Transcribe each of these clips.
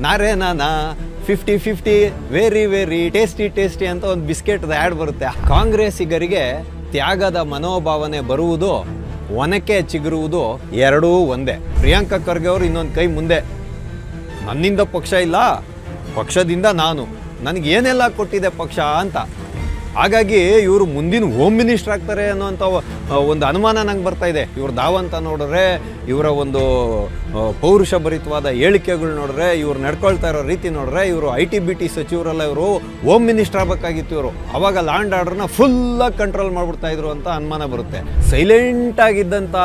ನಾರೇ ನಾನಾ 50-50 very very tasty tasty ಅಂತ ಒಂದು ಬಿಸ್ಕೆಟ್ದ ಆ್ಯಡ್ ಬರುತ್ತೆ. ಕಾಂಗ್ರೆಸ್ಸಿಗರಿಗೆ ತ್ಯಾಗದ ಮನೋಭಾವನೆ ಬರುವುದು, ಒನಕೆ ಚಿಗುರುವುದು ಎರಡೂ ಒಂದೇ. ಪ್ರಿಯಾಂಕಾ ಖರ್ಗೆ ಅವರು ಇನ್ನೊಂದು ಕೈ ಮುಂದೆ. ನನ್ನಿಂದ ಪಕ್ಷ ಇಲ್ಲ, ಪಕ್ಷದಿಂದ ನಾನು, ನನಗೆ ಏನೆಲ್ಲ ಕೊಟ್ಟಿದೆ ಪಕ್ಷ ಅಂತ. ಹಾಗಾಗಿ ಇವರು ಮುಂದಿನ ಹೋಮ್ ಮಿನಿಸ್ಟರ್ ಆಗ್ತಾರೆ ಅನ್ನೋಂಥ ಒಂದು ಅನುಮಾನ ನಂಗೆ ಬರ್ತಾ ಇದೆ. ಇವ್ರ ದಾವಂತ ನೋಡಿದ್ರೆ, ಇವರ ಒಂದು ಪೌರುಷ ಭರಿತವಾದ ಹೇಳಿಕೆಗಳು ನೋಡಿದ್ರೆ, ಇವ್ರು ನಡ್ಕೊಳ್ತಾ ಇರೋ ರೀತಿ ನೋಡಿದ್ರೆ, ಇವರು IT-BT ಸಚಿವರೆಲ್ಲ ಇವರು ಹೋಮ್ ಮಿನಿಸ್ಟರ್ ಆಗಬೇಕಾಗಿತ್ತು. ಇವರು ಅವಾಗ ಲ್ಯಾಂಡ್ ಆರ್ಡರ್ನ ಫುಲ್ಲಾಗಿ ಕಂಟ್ರೋಲ್ ಮಾಡಿಬಿಡ್ತಾ ಇದ್ರು ಅಂತ ಅನುಮಾನ ಬರುತ್ತೆ. ಸೈಲೆಂಟ್ ಆಗಿದ್ದಂಥ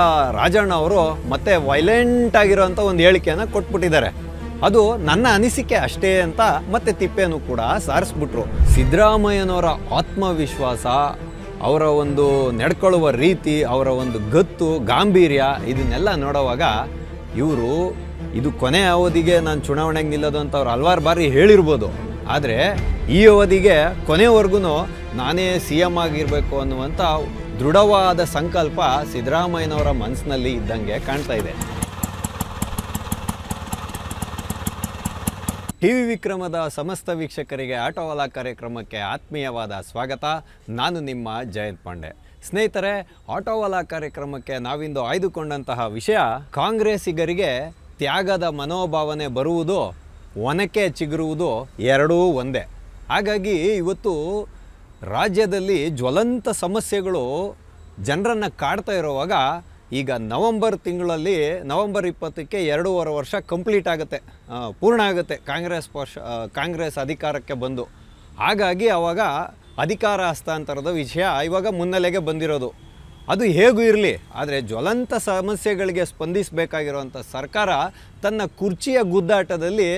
ರಾಜಣ್ಣ ಅವರು ಮತ್ತೆ ವೈಲೆಂಟ್ ಆಗಿರೋಂಥ ಒಂದು ಹೇಳಿಕೆಯನ್ನು ಕೊಟ್ಬಿಟ್ಟಿದ್ದಾರೆ. ಅದು ನನ್ನ ಅನಿಸಿಕೆ ಅಷ್ಟೇ ಅಂತ ಮತ್ತೆ ತಿಪ್ಪೇನು ಕೂಡ ಸಾರಿಸ್ಬಿಟ್ರು. ಸಿದ್ದರಾಮಯ್ಯನವರ ಆತ್ಮವಿಶ್ವಾಸ, ಅವರ ಒಂದು ನಡ್ಕೊಳ್ಳುವ ರೀತಿ, ಅವರ ಒಂದು ಗತ್ತು ಗಾಂಭೀರ್ಯ, ಇದನ್ನೆಲ್ಲ ನೋಡುವಾಗ ಇವರು ಇದು ಕೊನೆ ಅವಧಿಗೆ ನಾನು ಚುನಾವಣೆಗೆ ನಿಲ್ಲೋದು ಅಂತ ಅವ್ರು ಹಲವಾರು ಬಾರಿ ಹೇಳಿರ್ಬೋದು. ಆದರೆ ಈ ಅವಧಿಗೆ ಕೊನೆವರೆಗೂ ನಾನೇ CM ಆಗಿರಬೇಕು ಅನ್ನುವಂಥ ದೃಢವಾದ ಸಂಕಲ್ಪ ಸಿದ್ದರಾಮಯ್ಯನವರ ಮನಸ್ಸಿನಲ್ಲಿ ಇದ್ದಂಗೆ ಕಾಣ್ತಾ ಇದೆ. TV ವಿಕ್ರಮದ ಸಮಸ್ತ ವೀಕ್ಷಕರಿಗೆ ಆಟೋವಾಲಾ ಕಾರ್ಯಕ್ರಮಕ್ಕೆ ಆತ್ಮೀಯವಾದ ಸ್ವಾಗತ. ನಾನು ನಿಮ್ಮ ಜಯಂತ್ ಪಾಂಡೆ. ಸ್ನೇಹಿತರೆ, ಆಟೋವಾಲಾ ಕಾರ್ಯಕ್ರಮಕ್ಕೆ ನಾವಿಂದು ಆಯ್ದುಕೊಂಡಂತಹ ವಿಷಯ, ಕಾಂಗ್ರೆಸ್ಸಿಗರಿಗೆ ತ್ಯಾಗದ ಮನೋಭಾವನೆ ಬರುವುದು, ಒನಕೆ ಚಿಗುರುವುದು ಎರಡೂ ಒಂದೇ. ಹಾಗಾಗಿ ಇವತ್ತು ರಾಜ್ಯದಲ್ಲಿ ಜ್ವಲಂತ ಸಮಸ್ಯೆಗಳು ಜನರನ್ನು ಕಾಡ್ತಾ ಇರುವಾಗ, ಈಗ ನವಂಬರ್ ತಿಂಗಳಲ್ಲಿ, ನವಂಬರ್ 20ಕ್ಕೆ 2.5 ವರ್ಷ ಕಂಪ್ಲೀಟ್ ಆಗುತ್ತೆ, ಪೂರ್ಣ ಆಗುತ್ತೆ ಕಾಂಗ್ರೆಸ್ ಅಧಿಕಾರಕ್ಕೆ ಬಂದು. ಹಾಗಾಗಿ ಆವಾಗ ಅಧಿಕಾರ ಹಸ್ತಾಂತರದ ವಿಷಯ ಇವಾಗ ಮುನ್ನೆಲೆಗೆ ಬಂದಿರೋದು. ಅದು ಹೇಗೂ ಇರಲಿ, ಆದರೆ ಜ್ವಲಂತ ಸಮಸ್ಯೆಗಳಿಗೆ ಸ್ಪಂದಿಸಬೇಕಾಗಿರುವಂಥ ಸರ್ಕಾರ ತನ್ನ ಕುರ್ಚಿಯ ಗುದ್ದಾಟದಲ್ಲಿ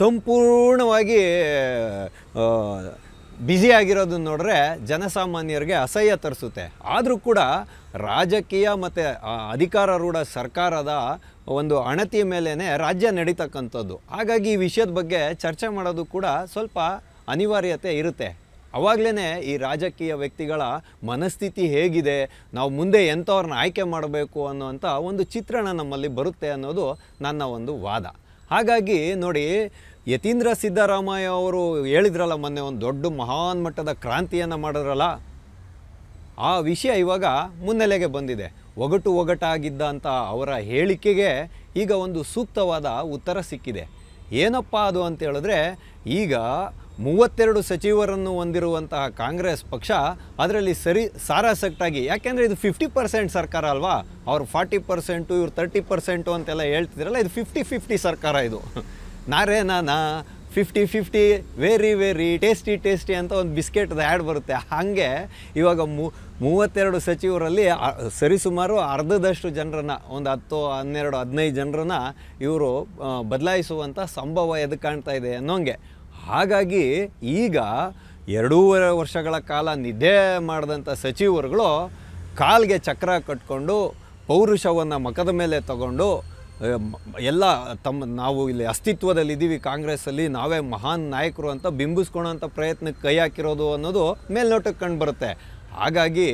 ಸಂಪೂರ್ಣವಾಗಿ ಬ್ಯುಸಿಯಾಗಿರೋದನ್ನ ನೋಡಿದ್ರೆ ಜನಸಾಮಾನ್ಯರಿಗೆ ಅಸಹ್ಯ ತರಿಸುತ್ತೆ. ಆದರೂ ಕೂಡ ರಾಜಕೀಯ ಮತ್ತು ಅಧಿಕಾರಾರೂಢ ಸರ್ಕಾರದ ಒಂದು ಅಣತಿಯ ಮೇಲೇ ರಾಜ್ಯ ನಡೀತಕ್ಕಂಥದ್ದು. ಹಾಗಾಗಿ ಈ ವಿಷಯದ ಬಗ್ಗೆ ಚರ್ಚೆ ಮಾಡೋದು ಕೂಡ ಸ್ವಲ್ಪ ಅನಿವಾರ್ಯತೆ ಇರುತ್ತೆ. ಆವಾಗಲೇ ಈ ರಾಜಕೀಯ ವ್ಯಕ್ತಿಗಳ ಮನಸ್ಥಿತಿ ಹೇಗಿದೆ, ನಾವು ಮುಂದೆ ಎಂಥವ್ರನ್ನ ಆಯ್ಕೆ ಮಾಡಬೇಕು ಅನ್ನೋವಂಥ ಒಂದು ಚಿತ್ರಣ ನಮ್ಮಲ್ಲಿ ಬರುತ್ತೆ ಅನ್ನೋದು ನನ್ನ ಒಂದು ವಾದ. ಹಾಗಾಗಿ ನೋಡಿ, ಯತೀಂದ್ರ ಸಿದ್ದರಾಮಯ್ಯ ಅವರು ಹೇಳಿದ್ರಲ್ಲ ಮೊನ್ನೆ, ಒಂದು ದೊಡ್ಡ ಮಹಾನ್ ಮಟ್ಟದ ಕ್ರಾಂತಿಯನ್ನು ಮಾಡಿದ್ರಲ್ಲ, ಆ ವಿಷಯ ಇವಾಗ ಮುನ್ನೆಲೆಗೆ ಬಂದಿದೆ. ಒಗಟಾಗಿದ್ದಂಥ ಅವರ ಹೇಳಿಕೆಗೆ ಈಗ ಒಂದು ಸೂಕ್ತವಾದ ಉತ್ತರ ಸಿಕ್ಕಿದೆ. ಏನಪ್ಪ ಅದು ಅಂತ ಹೇಳಿದ್ರೆ, ಈಗ 32 ಸಚಿವರನ್ನು ಹೊಂದಿರುವಂತಹ ಕಾಂಗ್ರೆಸ್ ಪಕ್ಷ ಅದರಲ್ಲಿ ಸಾರಾಸಟ್ಟಾಗಿ, ಯಾಕೆಂದರೆ ಇದು 50% ಸರ್ಕಾರ ಅಲ್ವಾ, ಅವ್ರು 40%, ಇವ್ರು 30% ಅಂತೆಲ್ಲ ಹೇಳ್ತಿದ್ರಲ್ಲ, ಇದು 50-50 ಸರ್ಕಾರ. ಇದು ನಾರೇ ನಾನಾ 50-50 ವೆರಿ ವೆರಿ ಟೇಸ್ಟಿ ಟೇಸ್ಟಿ ಅಂತ ಒಂದು ಬಿಸ್ಕೆಟ್ದ ಆ್ಯಡ್ ಬರುತ್ತೆ. ಹಾಗೆ ಇವಾಗ 32 ಸಚಿವರಲ್ಲಿ ಸರಿಸುಮಾರು ಅರ್ಧದಷ್ಟು ಜನರನ್ನು, ಒಂದು 10, 12, 15 ಜನರನ್ನು ಇವರು ಬದಲಾಯಿಸುವಂಥ ಸಂಭವ ಎದ್ದು ಕಾಣ್ತಾ ಇದೆ ಅನ್ನೋಂಗೆ. ಹಾಗಾಗಿ ಈಗ 2.5 ವರ್ಷಗಳ ಕಾಲ ನಿದ್ದೆ ಮಾಡಿದಂಥ ಸಚಿವರುಗಳು ಕಾಲ್ಗೆ ಚಕ್ರ ಕಟ್ಕೊಂಡು, ಪೌರುಷವನ್ನು ಮಖದ ಮೇಲೆ ತಗೊಂಡು, ಎಲ್ಲ ನಾವು ಇಲ್ಲಿ ಅಸ್ತಿತ್ವದಲ್ಲಿದ್ದೀವಿ, ಕಾಂಗ್ರೆಸ್ಸಲ್ಲಿ ನಾವೇ ಮಹಾನ್ ನಾಯಕರು ಅಂತ ಬಿಂಬಿಸ್ಕೊಳ್ಳೋಂಥ ಪ್ರಯತ್ನಕ್ಕೆ ಕೈ ಹಾಕಿರೋದು ಅನ್ನೋದು ಮೇಲ್ನೋಟಕ್ಕೆ ಕಂಡು ಬರುತ್ತೆ. ಹಾಗಾಗಿ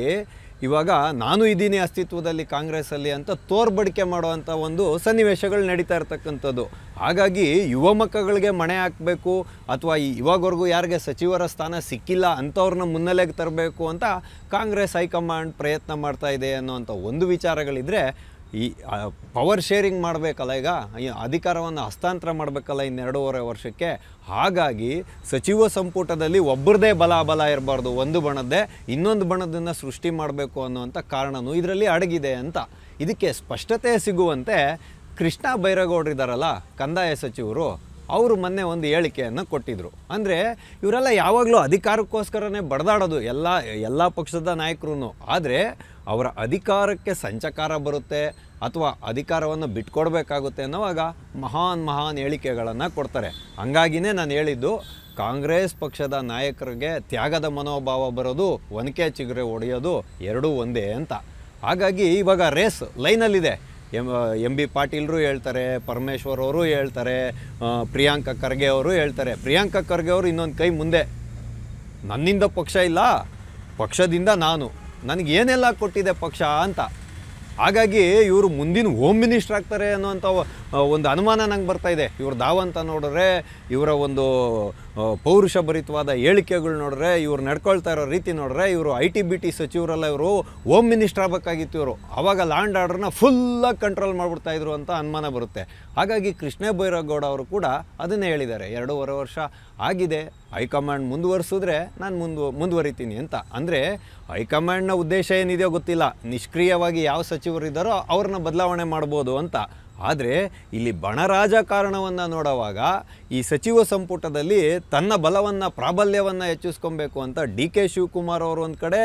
ಇವಾಗ ನಾನು ಇದ್ದೀನಿ ಅಸ್ತಿತ್ವದಲ್ಲಿ ಕಾಂಗ್ರೆಸ್ಸಲ್ಲಿ ಅಂತ ತೋರ್ಬಡಿಕೆ ಮಾಡುವಂಥ ಒಂದು ಸನ್ನಿವೇಶಗಳು ನಡೀತಾ ಇರ್ತಕ್ಕಂಥದ್ದು. ಹಾಗಾಗಿ ಯುವ ಮಕ್ಕಳಿಗೆ ಮಣೆ ಹಾಕಬೇಕು, ಅಥವಾ ಇವಾಗವರೆಗೂ ಯಾರಿಗೆ ಸಚಿವರ ಸ್ಥಾನ ಸಿಕ್ಕಿಲ್ಲ ಅಂಥವ್ರನ್ನ ಮುನ್ನೆಲೆಗೆ ತರಬೇಕು ಅಂತ ಕಾಂಗ್ರೆಸ್ ಹೈಕಮಾಂಡ್ ಪ್ರಯತ್ನ ಮಾಡ್ತಾ ಇದೆ ಅನ್ನೋವಂಥ ಒಂದು ವಿಚಾರಗಳಿದ್ದರೆ, ಈ ಪವರ್ ಶೇರಿಂಗ್ ಮಾಡಬೇಕಲ್ಲ, ಈಗ ಅಧಿಕಾರವನ್ನು ಹಸ್ತಾಂತರ ಮಾಡಬೇಕಲ್ಲ ಇನ್ನು 2.5 ವರ್ಷಕ್ಕೆ. ಹಾಗಾಗಿ ಸಚಿವ ಸಂಪುಟದಲ್ಲಿ ಒಬ್ಬರದೇ ಬಲ ಇರಬಾರ್ದು, ಒಂದು ಬಣದ್ದೇ ಇನ್ನೊಂದು ಬಣದನ್ನು ಸೃಷ್ಟಿ ಮಾಡಬೇಕು ಅನ್ನೋವಂಥ ಕಾರಣವೂ ಇದರಲ್ಲಿ ಅಡಗಿದೆ ಅಂತ. ಇದಕ್ಕೆ ಸ್ಪಷ್ಟತೆ ಸಿಗುವಂತೆ ಕೃಷ್ಣ ಬೈರೇಗೌಡರಿದ್ದಾರಲ್ಲ, ಕಂದಾಯ ಸಚಿವರು, ಅವರು ಮೊನ್ನೆ ಒಂದು ಹೇಳಿಕೆಯನ್ನು ಕೊಟ್ಟಿದ್ದರು. ಅಂದರೆ ಇವರೆಲ್ಲ ಯಾವಾಗಲೂ ಅಧಿಕಾರಕ್ಕೋಸ್ಕರನೇ ಬಡ್ದಾಡೋದು, ಎಲ್ಲ ಪಕ್ಷದ ನಾಯಕರು. ಆದರೆ ಅವರ ಅಧಿಕಾರಕ್ಕೆ ಸಂಚಕಾರ ಬರುತ್ತೆ ಅಥವಾ ಅಧಿಕಾರವನ್ನು ಬಿಟ್ಕೊಡ್ಬೇಕಾಗುತ್ತೆ ಅನ್ನೋವಾಗ ಮಹಾನ್ ಹೇಳಿಕೆಗಳನ್ನು ಕೊಡ್ತಾರೆ. ಹಂಗಾಗಿನೇ ನಾನು ಹೇಳಿದ್ದು, ಕಾಂಗ್ರೆಸ್ ಪಕ್ಷದ ನಾಯಕರಿಗೆ ತ್ಯಾಗದ ಮನೋಭಾವ ಬರೋದು, ಒನಕೆ ಚಿಗುರೆ ಹೊಡೆಯೋದು ಎರಡೂ ಒಂದೇ ಅಂತ. ಹಾಗಾಗಿ ಇವಾಗ ರೇಸ್ ಲೈನಲ್ಲಿದೆ. ಎಂ ಬಿ ಪಾಟೀಲ್ರು ಹೇಳ್ತಾರೆ, ಪರಮೇಶ್ವರ್ ಅವರು ಹೇಳ್ತಾರೆ, ಪ್ರಿಯಾಂಕಾ ಖರ್ಗೆ ಅವರು ಹೇಳ್ತಾರೆ. ಪ್ರಿಯಾಂಕಾ ಖರ್ಗೆ ಅವರು ಇನ್ನೊಂದು ಕೈ ಮುಂದೆ. ನನ್ನಿಂದ ಪಕ್ಷ ಇಲ್ಲ, ಪಕ್ಷದಿಂದ ನಾನು, ನನಗೆ ಏನೆಲ್ಲ ಕೊಟ್ಟಿದೆ ಪಕ್ಷ ಅಂತ. ಹಾಗಾಗಿ ಇವರು ಮುಂದಿನ ಹೋಮ್ ಮಿನಿಸ್ಟರ್ ಆಗ್ತಾರೆ ಅನ್ನೋಂಥ ಒಂದು ಅನುಮಾನ ನಂಗೆ ಬರ್ತಾ ಇದೆ. ಇವ್ರು ದಾವಂತ ನೋಡಿದ್ರೆ, ಇವರ ಒಂದು ಪೌರುಷಭರಿತವಾದ ಹೇಳಿಕೆಗಳು ನೋಡಿದ್ರೆ, ಇವ್ರು ನಡ್ಕೊಳ್ತಾ ಇರೋ ರೀತಿ ನೋಡಿದ್ರೆ, ಇವರು IT-BT ಸಚಿವರೆಲ್ಲ ಇವರು ಹೋಮ್ ಮಿನಿಸ್ಟರ್ ಆಗಬೇಕಾಗಿತ್ತು. ಇವರು ಆವಾಗ ಲ್ಯಾಂಡ್ ಆರ್ಡರ್ನ ಫುಲ್ಲಾಗಿ ಕಂಟ್ರೋಲ್ ಮಾಡಿಬಿಡ್ತಾ ಇದ್ರು ಅಂತ ಅನುಮಾನ ಬರುತ್ತೆ. ಹಾಗಾಗಿ ಕೃಷ್ಣ ಬೈರೇಗೌಡ ಅವರು ಕೂಡ ಅದನ್ನೇ ಹೇಳಿದ್ದಾರೆ, 2.5 ವರ್ಷ ಆಗಿದೆ, ಹೈಕಮಾಂಡ್ ಮುಂದುವರಿಸಿದ್ರೆ ನಾನು ಮುಂದುವರಿತೀನಿ ಅಂತ. ಅಂದರೆ ಹೈಕಮಾಂಡ್ನ ಉದ್ದೇಶ ಏನಿದೆಯೋ ಗೊತ್ತಿಲ್ಲ, ನಿಷ್ಕ್ರಿಯವಾಗಿ ಯಾವ ಸಚಿವರಿದ್ದಾರೋ ಅವ್ರನ್ನ ಬದಲಾವಣೆ ಮಾಡ್ಬೋದು ಅಂತ. ಆದರೆ ಇಲ್ಲಿ ಬಣ ರಾಜಕಾರಣವನ್ನು ನೋಡುವಾಗ ಈ ಸಚಿವ ಸಂಪುಟದಲ್ಲಿ ತನ್ನ ಬಲವನ್ನು, ಪ್ರಾಬಲ್ಯವನ್ನು ಹೆಚ್ಚಿಸ್ಕೊಬೇಕು ಅಂತ DK ಶಿವಕುಮಾರ್ ಅವರು ಒಂದು ಕಡೆ,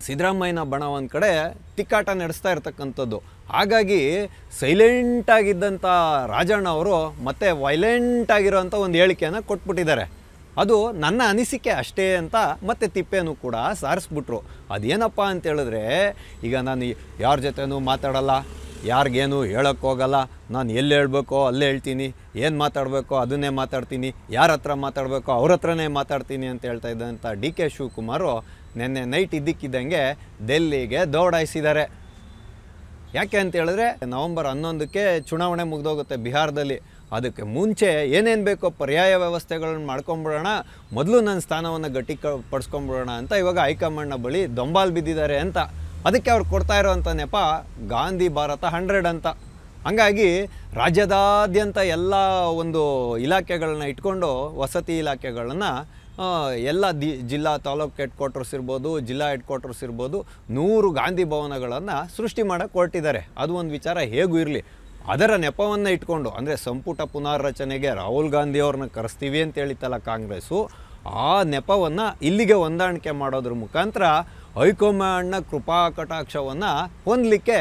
ಸಿದ್ದರಾಮಯ್ಯನ ಬಣ ಒಂದು ಕಡೆ ತಿಕ್ಕಾಟ ನಡೆಸ್ತಾ ಇರ್ತಕ್ಕಂಥದ್ದು. ಹಾಗಾಗಿ ಸೈಲೆಂಟಾಗಿದ್ದಂಥ ರಾಜಣ್ಣ ಅವರು ಮತ್ತೆ ವೈಲೆಂಟಾಗಿರೋಂಥ ಒಂದು ಹೇಳಿಕೆಯನ್ನು ಕೊಟ್ಬಿಟ್ಟಿದ್ದಾರೆ. ಅದು ನನ್ನ ಅನಿಸಿಕೆ ಅಷ್ಟೇ ಅಂತ ಮತ್ತೆ ತಿಪ್ಪೇನು ಕೂಡ ಸಾರಿಸ್ಬಿಟ್ರು. ಅದೇನಪ್ಪ ಅಂತೇಳಿದ್ರೆ, ಈಗ ನಾನು ಯಾರ ಜೊತೆನೂ ಮಾತಾಡಲ್ಲ, ಯಾರಿಗೇನು ಹೇಳೋಕ್ಕೋಗಲ್ಲ, ನಾನು ಎಲ್ಲಿ ಹೇಳಬೇಕೋ ಅಲ್ಲೇ ಹೇಳ್ತೀನಿ, ಏನು ಮಾತಾಡಬೇಕೋ ಅದನ್ನೇ ಮಾತಾಡ್ತೀನಿ, ಯಾರ ಹತ್ರ ಮಾತಾಡಬೇಕೋ ಅವ್ರ ಹತ್ರನೇ ಮಾತಾಡ್ತೀನಿ ಅಂತ ಹೇಳ್ತಾ ಇದ್ದಂಥ DK ಶಿವಕುಮಾರು ನೆನ್ನೆ ನೈಟ್ ಇದ್ದಕ್ಕಿದ್ದಂಗೆ ಡೆಲ್ಲಿಗೆ ದೌಡಾಯಿಸಿದ್ದಾರೆ. ಯಾಕೆ ಅಂತ ಹೇಳಿದ್ರೆ, ನವೆಂಬರ್ 11ಕ್ಕೆ ಚುನಾವಣೆ ಮುಗಿದೋಗುತ್ತೆ ಬಿಹಾರದಲ್ಲಿ. ಅದಕ್ಕೆ ಮುಂಚೆ ಏನೇನು ಬೇಕೋ ಪರ್ಯಾಯ ವ್ಯವಸ್ಥೆಗಳನ್ನ ಮಾಡ್ಕೊಂಬಿಡೋಣ, ಮೊದಲು ನನ್ನ ಸ್ಥಾನವನ್ನು ಪಡಿಸ್ಕೊಂಬಿಡೋಣ ಅಂತ ಇವಾಗ ಹೈಕಮಾಂಡ್ನ ಬಳಿ ದೊಂಬಾಲು ಬಿದ್ದಿದ್ದಾರೆ ಅಂತ. ಅದಕ್ಕೆ ಅವ್ರು ಕೊಡ್ತಾ ಇರೋವಂಥ ನೆಪ ಗಾಂಧಿ ಭಾರತ 100 ಅಂತ. ಹಾಗಾಗಿ ರಾಜ್ಯದಾದ್ಯಂತ ಎಲ್ಲ ಒಂದು ಇಲಾಖೆಗಳನ್ನ ಇಟ್ಕೊಂಡು, ವಸತಿ ಇಲಾಖೆಗಳನ್ನು ಎಲ್ಲ ಜಿಲ್ಲಾ ತಾಲೂಕು ಹೆಡ್ ಕ್ವಾರ್ಟರ್ಸ್ ಇರ್ಬೋದು, ಜಿಲ್ಲಾ ಹೆಡ್ ಕ್ವಾರ್ಟರ್ಸ್ ಇರ್ಬೋದು, 100 ಗಾಂಧಿ ಭವನಗಳನ್ನು ಸೃಷ್ಟಿ ಮಾಡೋಕ್ಕೆ ಹೊರಟಿದ್ದಾರೆ. ಅದು ಒಂದು ವಿಚಾರ ಹೇಗೂ ಇರಲಿ, ಅದರ ನೆಪವನ್ನು ಇಟ್ಕೊಂಡು, ಅಂದರೆ ಸಂಪುಟ ಪುನಾರಚನೆಗೆ ರಾಹುಲ್ ಗಾಂಧಿ ಅವ್ರನ್ನ ಕರೆಸ್ತೀವಿ ಅಂತ ಹೇಳಿತ್ತಲ್ಲ ಕಾಂಗ್ರೆಸ್ಸು, ಆ ನೆಪವನ್ನು ಇಲ್ಲಿಗೆ ಹೊಂದಾಣಿಕೆ ಮಾಡೋದ್ರ ಮುಖಾಂತರ ಹೈಕಮಾಂಡ್ನ ಕೃಪಾ ಕಟಾಕ್ಷವನ್ನು ಹೊಂದಲಿಕ್ಕೆ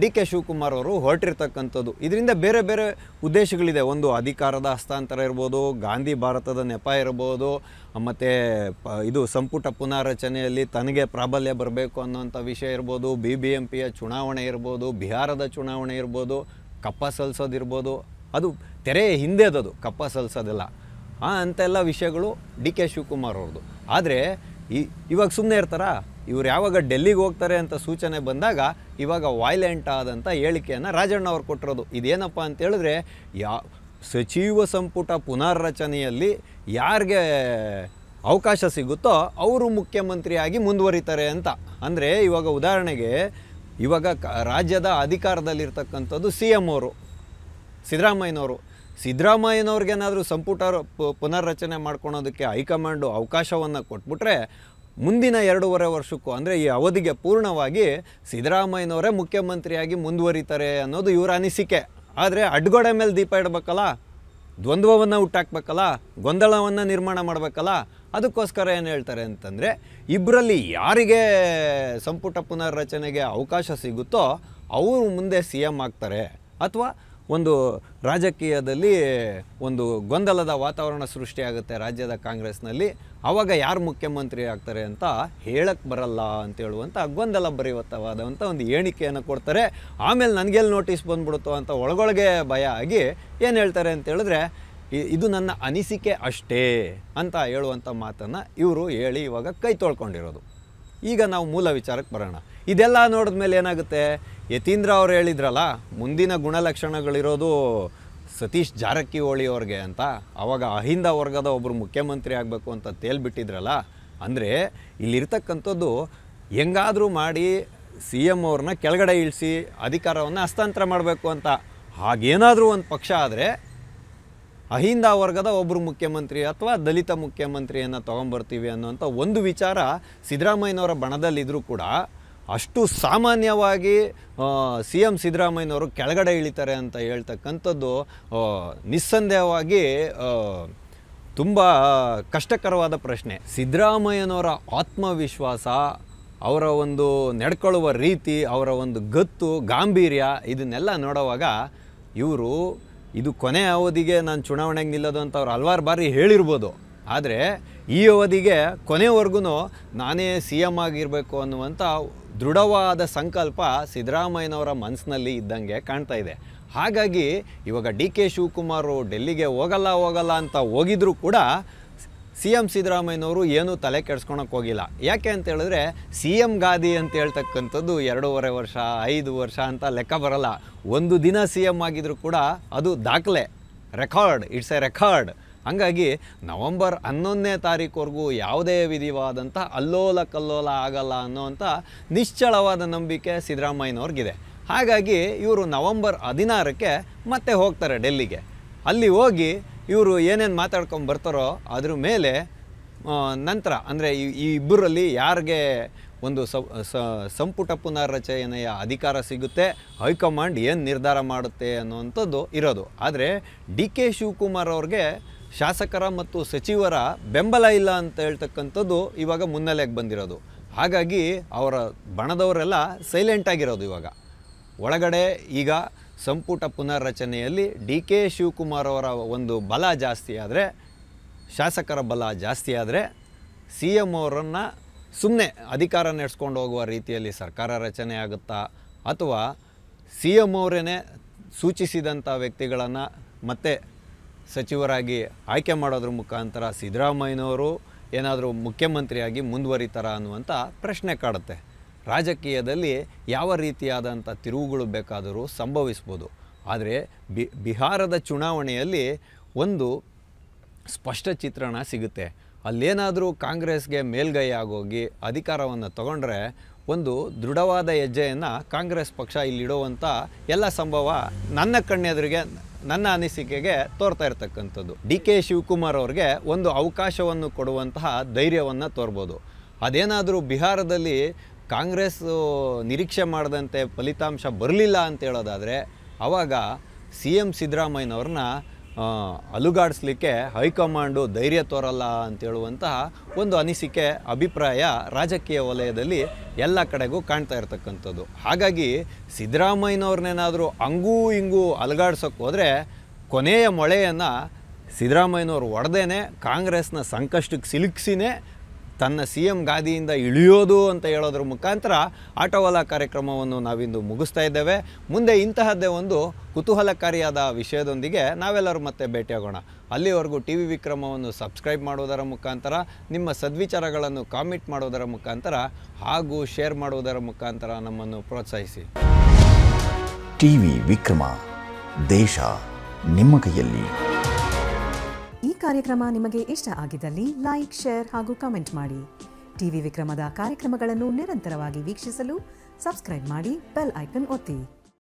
DK ಶಿವಕುಮಾರ್ ಅವರು ಹೊರಟಿರ್ತಕ್ಕಂಥದ್ದು. ಇದರಿಂದ ಬೇರೆ ಬೇರೆ ಉದ್ದೇಶಗಳಿದೆ. ಒಂದು ಅಧಿಕಾರದ ಹಸ್ತಾಂತರ ಇರ್ಬೋದು, ಗಾಂಧಿ ಭಾರತದ ನೆಪ ಇರ್ಬೋದು, ಮತ್ತು ಇದು ಸಂಪುಟ ಪುನಾರಚನೆಯಲ್ಲಿ ತನಗೆ ಪ್ರಾಬಲ್ಯ ಬರಬೇಕು ಅನ್ನೋಂಥ ವಿಷಯ ಇರ್ಬೋದು, BBMPಯ ಚುನಾವಣೆ ಇರ್ಬೋದು, ಬಿಹಾರದ ಚುನಾವಣೆ ಇರ್ಬೋದು, ಕಪ್ಪ ಸಲ್ಲಿಸೋದಿರ್ಬೋದು. ಅದು ತೆರೆಯ ಹಿಂದೆದದು ಕಪ್ಪ ಸಲ್ಲಿಸೋದೆಲ್ಲ ಅಂತೆಲ್ಲ ವಿಷಯಗಳು DK ಶಿವಕುಮಾರ್ ಅವ್ರದ್ದು. ಆದರೆ ಇವಾಗ ಸುಮ್ಮನೆ ಇರ್ತಾರಾ? ಇವ್ರು ಯಾವಾಗ ಡೆಲ್ಲಿಗೆ ಹೋಗ್ತಾರೆ ಅಂತ ಸೂಚನೆ ಬಂದಾಗ ಇವಾಗ ವೈಲೆಂಟ್ ಆದಂಥ ಹೇಳಿಕೆಯನ್ನು ರಾಜಣ್ಣ ಅವ್ರು ಕೊಟ್ಟಿರೋದು. ಇದೇನಪ್ಪ ಅಂತೇಳಿದ್ರೆ, ಸಚಿವ ಸಂಪುಟ ಪುನರ್ರಚನೆಯಲ್ಲಿ ಯಾರಿಗೆ ಅವಕಾಶ ಸಿಗುತ್ತೋ ಅವರು ಮುಖ್ಯಮಂತ್ರಿಯಾಗಿ ಮುಂದುವರಿತಾರೆ ಅಂತ. ಅಂದರೆ ಇವಾಗ ಉದಾಹರಣೆಗೆ, ಇವಾಗ ರಾಜ್ಯದ ಅಧಿಕಾರದಲ್ಲಿರ್ತಕ್ಕಂಥದ್ದು CM ಅವರು, ಸಿದ್ದರಾಮಯ್ಯನವ್ರಿಗೇನಾದರೂ ಸಂಪುಟ ಪುನರ್ರಚನೆ ಮಾಡ್ಕೊಳೋದಕ್ಕೆ ಹೈಕಮಾಂಡು ಅವಕಾಶವನ್ನು ಕೊಟ್ಬಿಟ್ರೆ, ಮುಂದಿನ 2.5 ವರ್ಷಕ್ಕೂ, ಅಂದರೆ ಈ ಅವಧಿಗೆ ಪೂರ್ಣವಾಗಿ ಸಿದ್ದರಾಮಯ್ಯನವರೇ ಮುಖ್ಯಮಂತ್ರಿಯಾಗಿ ಮುಂದುವರಿತಾರೆ ಅನ್ನೋದು ಇವರ ಅನಿಸಿಕೆ. ಆದರೆ ಅಡ್ಗೋಡೆ ಮೇಲೆ ದೀಪ ಇಡಬೇಕಲ್ಲ, ದ್ವಂದ್ವವನ್ನು ಹುಟ್ಟಾಕ್ಬೇಕಲ್ಲ, ಗೊಂದಲವನ್ನು ನಿರ್ಮಾಣ ಮಾಡಬೇಕಲ್ಲ. ಅದಕ್ಕೋಸ್ಕರ ಏನು ಹೇಳ್ತಾರೆ ಅಂತಂದರೆ, ಇಬ್ಬರಲ್ಲಿ ಯಾರಿಗೆ ಸಂಪುಟ ಪುನರ್ರಚನೆಗೆ ಅವಕಾಶ ಸಿಗುತ್ತೋ ಅವರು ಮುಂದೆ CM ಆಗ್ತಾರೆ, ಅಥವಾ ಒಂದು ರಾಜಕೀಯದಲ್ಲಿ ಒಂದು ಗೊಂದಲದ ವಾತಾವರಣ ಸೃಷ್ಟಿಯಾಗುತ್ತೆ ರಾಜ್ಯದ ಕಾಂಗ್ರೆಸ್ನಲ್ಲಿ. ಆವಾಗ ಯಾರು ಮುಖ್ಯಮಂತ್ರಿ ಆಗ್ತಾರೆ ಅಂತ ಹೇಳಕ್ಕೆ ಬರಲ್ಲ ಅಂತ ಹೇಳುವಂಥ ಗೊಂದಲ ಭರಿತವಾದಂಥ ಒಂದು ಹೇಳಿಕೆಯನ್ನು ಕೊಡ್ತಾರೆ. ಆಮೇಲೆ ನನಗೆಲ್ಲಿ ನೋಟಿಸ್ ಬಂದ್ಬಿಡುತ್ತೋ ಅಂತ ಒಳಗೊಳಗೆ ಭಯ ಆಗಿ ಏನು ಹೇಳ್ತಾರೆ ಅಂತ ಹೇಳಿದ್ರೆ, ಇದು ನನ್ನ ಅನಿಸಿಕೆ ಅಷ್ಟೇ ಅಂತ ಹೇಳುವಂಥ ಮಾತನ್ನು ಇವರು ಹೇಳಿ ಇವಾಗ ಕೈ ತೊಳ್ಕೊಂಡಿರೋದು. ಈಗ ನಾವು ಮೂಲ ವಿಚಾರಕ್ಕೆ ಬರೋಣ. ಇದೆಲ್ಲ ನೋಡಿದ್ಮೇಲೆ ಏನಾಗುತ್ತೆ, ಯತೀಂದ್ರ ಅವ್ರು ಹೇಳಿದ್ರಲ್ಲ, ಮುಂದಿನ ಗುಣಲಕ್ಷಣಗಳಿರೋದು ಸತೀಶ್ ಜಾರಕಿಹೊಳಿ ಅವ್ರಿಗೆ ಅಂತ. ಆವಾಗ ಅಹಿಂದ ವರ್ಗದ ಒಬ್ಬರು ಮುಖ್ಯಮಂತ್ರಿ ಆಗಬೇಕು ಅಂತ ತೇಲ್ಬಿಟ್ಟಿದ್ರಲ್ಲ. ಅಂದರೆ ಇಲ್ಲಿರ್ತಕ್ಕಂಥದ್ದು ಹೆಂಗಾದರೂ ಮಾಡಿ CM ಅವ್ರನ್ನ ಕೆಳಗಡೆ ಇಳಿಸಿ ಅಧಿಕಾರವನ್ನು ಹಸ್ತಾಂತರ ಮಾಡಬೇಕು ಅಂತ. ಹಾಗೇನಾದರೂ ಒಂದು ಪಕ್ಷ ಆದರೆ ಅಹಿಂದ ವರ್ಗದ ಒಬ್ಬರು ಮುಖ್ಯಮಂತ್ರಿ ಅಥವಾ ದಲಿತ ಮುಖ್ಯಮಂತ್ರಿಯನ್ನು ತೊಗೊಂಬರ್ತೀವಿ ಅನ್ನೋಂಥ ಒಂದು ವಿಚಾರ ಸಿದ್ದರಾಮಯ್ಯನವರ ಬಣದಲ್ಲಿದ್ದರೂ ಕೂಡ, ಅಷ್ಟು ಸಾಮಾನ್ಯವಾಗಿ CM ಸಿದ್ದರಾಮಯ್ಯನವರು ಕೆಳಗಡೆ ಇಳಿತಾರೆ ಅಂತ ಹೇಳ್ತಕ್ಕಂಥದ್ದು ನಿಸ್ಸಂದೇಹವಾಗಿ ತುಂಬ ಕಷ್ಟಕರವಾದ ಪ್ರಶ್ನೆ. ಸಿದ್ದರಾಮಯ್ಯನವರ ಆತ್ಮವಿಶ್ವಾಸ, ಅವರ ಒಂದು ನಡ್ಕೊಳ್ಳುವ ರೀತಿ, ಅವರ ಒಂದು ಗತ್ತು, ಗಾಂಭೀರ್ಯ, ಇದನ್ನೆಲ್ಲ ನೋಡುವಾಗ ಇವರು ಇದು ಕೊನೆ ಅವಧಿಗೆ ನಾನು ಚುನಾವಣೆಗೆ ನಿಲ್ಲೋದು ಅಂತ ಅವ್ರು ಹಲವಾರು ಬಾರಿ ಹೇಳಿರ್ಬೋದು. ಆದರೆ ಈ ಅವಧಿಗೆ ಕೊನೆವರೆಗೂ ನಾನೇ CM ಆಗಿರಬೇಕು ಅನ್ನುವಂಥ ದೃಢವಾದ ಸಂಕಲ್ಪ ಸಿದ್ದರಾಮಯ್ಯನವರ ಮನಸ್ಸಿನಲ್ಲಿ ಇದ್ದಂಗೆ ಕಾಣ್ತಾ ಇದೆ. ಹಾಗಾಗಿ ಇವಾಗ DK ಶಿವಕುಮಾರ್ ಡೆಲ್ಲಿಗೆ ಹೋಗಲ್ಲ ಅಂತ ಹೋಗಿದ್ರೂ ಕೂಡ ಸಿ ಎಂ ಸಿದ್ದರಾಮಯ್ಯನವರು ಏನೂ ತಲೆ ಕೆಡಿಸ್ಕೊಳಕ್ಕೆ ಹೋಗಿಲ್ಲ. ಯಾಕೆ ಅಂತ ಹೇಳಿದ್ರೆ ಸಿ ಎಂ ಗಾದಿ ಅಂತ ಹೇಳ್ತಕ್ಕಂಥದ್ದು 2.5 ವರ್ಷ 5 ವರ್ಷ ಅಂತ ಲೆಕ್ಕ ಬರಲ್ಲ. ಒಂದು ದಿನ ಸಿ ಎಂ ಆಗಿದ್ರು ಕೂಡ ಅದು ದಾಖಲೆ, ರೆಕಾರ್ಡ್, ಇಟ್ಸ್ ಎ ರೆಕಾರ್ಡ್. ಹಾಗಾಗಿ ನವಂಬರ್ 11ನೇ ತಾರೀಕುವರೆಗೂ ಯಾವುದೇ ವಿಧಿವಾದಂಥ ಅಲ್ಲೋಲ ಕಲ್ಲೋಲ ಆಗಲ್ಲ ಅನ್ನೋವಂಥ ನಿಶ್ಚಳವಾದ ನಂಬಿಕೆ ಸಿದ್ದರಾಮಯ್ಯನವ್ರಿಗಿದೆ. ಹಾಗಾಗಿ ಇವರು ನವಂಬರ್ 16ಕ್ಕೆ ಮತ್ತೆ ಹೋಗ್ತಾರೆ ಡೆಲ್ಲಿಗೆ. ಅಲ್ಲಿ ಹೋಗಿ ಇವರು ಏನೇನು ಮಾತಾಡ್ಕೊಂಡು ಬರ್ತಾರೋ ಅದ್ರ ಮೇಲೆ ನಂತರ ಅಂದರೆ ಈ ಇಬ್ಬರಲ್ಲಿ ಯಾರಿಗೆ ಒಂದು ಸಂಪುಟ ಪುನರ್ರಚನೆಯ ಅಧಿಕಾರ ಸಿಗುತ್ತೆ, ಹೈಕಮಾಂಡ್ ಏನು ನಿರ್ಧಾರ ಮಾಡುತ್ತೆ ಅನ್ನುವಂಥದ್ದು ಇರೋದು. ಆದರೆ ಡಿ ಕೆ ಶಿವಕುಮಾರ್ ಅವ್ರಿಗೆ ಶಾಸಕರ ಮತ್ತು ಸಚಿವರ ಬೆಂಬಲ ಇಲ್ಲ ಅಂತ ಹೇಳ್ತಕ್ಕಂಥದ್ದು ಇವಾಗ ಮುನ್ನೆಲೆಗೆ ಬಂದಿರೋದು. ಹಾಗಾಗಿ ಅವರ ಬಣದವರೆಲ್ಲ ಸೈಲೆಂಟಾಗಿರೋದು. ಇವಾಗ ಒಳಗಡೆ ಈಗ ಸಂಪುಟ ಪುನರ್ರಚನೆಯಲ್ಲಿ ಡಿ ಕೆ ಶಿವಕುಮಾರ್ ಅವರ ಒಂದು ಬಲ ಜಾಸ್ತಿ ಆದರೆ, ಶಾಸಕರ ಬಲ ಜಾಸ್ತಿ ಆದರೆ ಸಿ ಎಂ ಅವರನ್ನು ಸುಮ್ಮನೆ ಅಧಿಕಾರ ನಡೆಸ್ಕೊಂಡು ಹೋಗುವ ರೀತಿಯಲ್ಲಿ ಸರ್ಕಾರ ರಚನೆ ಆಗುತ್ತಾ, ಅಥವಾ ಸಿ ಎಂ ಅವರೇ ಸೂಚಿಸಿದಂಥ ವ್ಯಕ್ತಿಗಳನ್ನು ಮತ್ತೆ ಸಚಿವರಾಗಿ ಆಯ್ಕೆ ಮಾಡೋದ್ರ ಮುಖಾಂತರ ಸಿದ್ದರಾಮಯ್ಯನವರು ಏನಾದರೂ ಮುಖ್ಯಮಂತ್ರಿಯಾಗಿ ಮುಂದುವರಿತಾರ ಅನ್ನುವಂಥ ಪ್ರಶ್ನೆ ಕಾಡುತ್ತೆ. ರಾಜಕೀಯದಲ್ಲಿ ಯಾವ ರೀತಿಯಾದಂಥ ತಿರುವುಗಳು ಬೇಕಾದರೂ ಸಂಭವಿಸ್ಬೋದು. ಆದರೆ ಬಿಹಾರದ ಚುನಾವಣೆಯಲ್ಲಿ ಒಂದು ಸ್ಪಷ್ಟ ಚಿತ್ರಣ ಸಿಗುತ್ತೆ. ಅಲ್ಲೇನಾದರೂ ಕಾಂಗ್ರೆಸ್ಗೆ ಮೇಲ್ಗೈ ಆಗೋಗಿ ಅಧಿಕಾರವನ್ನು ತಗೊಂಡ್ರೆ ಒಂದು ದೃಢವಾದ ಹೆಜ್ಜೆಯನ್ನು ಕಾಂಗ್ರೆಸ್ ಪಕ್ಷ ಇಲ್ಲಿಡುವಂಥ ಎಲ್ಲ ಸಂಭವ ನನ್ನ ಕಣ್ಣೆದುರಿಗೆ, ನನ್ನ ಅನಿಸಿಕೆಗೆ ತೋರ್ತಾ ಇರ್ತಕ್ಕಂಥದ್ದು. ಡಿ ಕೆ ಶಿವಕುಮಾರ್ ಅವ್ರಿಗೆ ಒಂದು ಅವಕಾಶವನ್ನು ಕೊಡುವಂತಹ ಧೈರ್ಯವನ್ನು ತೋರ್ಬೋದು. ಅದೇನಾದರೂ ಬಿಹಾರದಲ್ಲಿ ಕಾಂಗ್ರೆಸ್ ನಿರೀಕ್ಷೆ ಮಾಡಿದಂತೆ ಫಲಿತಾಂಶ ಬರಲಿಲ್ಲ ಅಂತ ಹೇಳೋದಾದರೆ ಆವಾಗ ಸಿ ಎಂ ಸಿದ್ದರಾಮಯ್ಯನವ್ರನ್ನ ಅಲುಗಾಡಿಸ್ಲಿಕ್ಕೆ ಹೈಕಮಾಂಡು ಧೈರ್ಯ ತೋರಲ್ಲ ಅಂತೇಳುವಂತಹ ಒಂದು ಅನಿಸಿಕೆ, ಅಭಿಪ್ರಾಯ ರಾಜಕೀಯ ವಲಯದಲ್ಲಿ ಎಲ್ಲ ಕಡೆಗೂ ಕಾಣ್ತಾ ಇರ್ತಕ್ಕಂಥದ್ದು. ಹಾಗಾಗಿ ಸಿದ್ದರಾಮಯ್ಯನವ್ರನ್ನೇನಾದರೂ ಹಂಗೂ ಹಿಂಗೂ ಅಲುಗಾಡ್ಸೋಕ್ಕೆ ಹೋದರೆ ಕೊನೆಯ ಮೊಳೆಯನ್ನು ಸಿದ್ದರಾಮಯ್ಯನವ್ರು ಹೊಡೆದೇನೆ ಕಾಂಗ್ರೆಸ್ನ ಸಂಕಷ್ಟಕ್ಕೆ ಸಿಲುಕಿಸಿನೇ ತನ್ನ ಸಿ ಎಂ ಗಾದಿಯಿಂದ ಇಳಿಯೋದು ಅಂತ ಹೇಳೋದ್ರ ಮುಖಾಂತರ ಆಟೋವಾಲ ಕಾರ್ಯಕ್ರಮವನ್ನು ನಾವಿಂದು ಮುಗಿಸ್ತಾ ಇದ್ದೇವೆ. ಮುಂದೆ ಇಂತಹದ್ದೇ ಒಂದು ಕುತೂಹಲಕಾರಿಯಾದ ವಿಷಯದೊಂದಿಗೆ ನಾವೆಲ್ಲರೂ ಮತ್ತೆ ಭೇಟಿಯಾಗೋಣ. ಅಲ್ಲಿವರೆಗೂ ಟಿ ವಿ ವಿಕ್ರಮವನ್ನು ಸಬ್ಸ್ಕ್ರೈಬ್ ಮಾಡೋದರ ಮುಖಾಂತರ, ನಿಮ್ಮ ಸದ್ವಿಚಾರಗಳನ್ನು ಕಾಮೆಂಟ್ ಮಾಡೋದರ ಮುಖಾಂತರ ಹಾಗೂ ಶೇರ್ ಮಾಡುವುದರ ಮುಖಾಂತರ ನಮ್ಮನ್ನು ಪ್ರೋತ್ಸಾಹಿಸಿ. ಟಿವಿ ವಿಕ್ರಮ, ದೇಶ ನಿಮ್ಮ ಕೈಯಲ್ಲಿ. ಈ ಕಾರ್ಯಕ್ರಮ ನಿಮಗೆ ಇಷ್ಟ ಆಗಿದ್ದಲ್ಲಿ ಲೈಕ್, ಶೇರ್ ಹಾಗೂ ಕಮೆಂಟ್ ಮಾಡಿ. ಟಿವಿ ವಿಕ್ರಮದ ಕಾರ್ಯಕ್ರಮಗಳನ್ನು ನಿರಂತರವಾಗಿ ವೀಕ್ಷಿಸಲು ಸಬ್ಸ್ಕ್ರೈಬ್ ಮಾಡಿ, ಬೆಲ್ ಐಕನ್ ಒತ್ತಿ.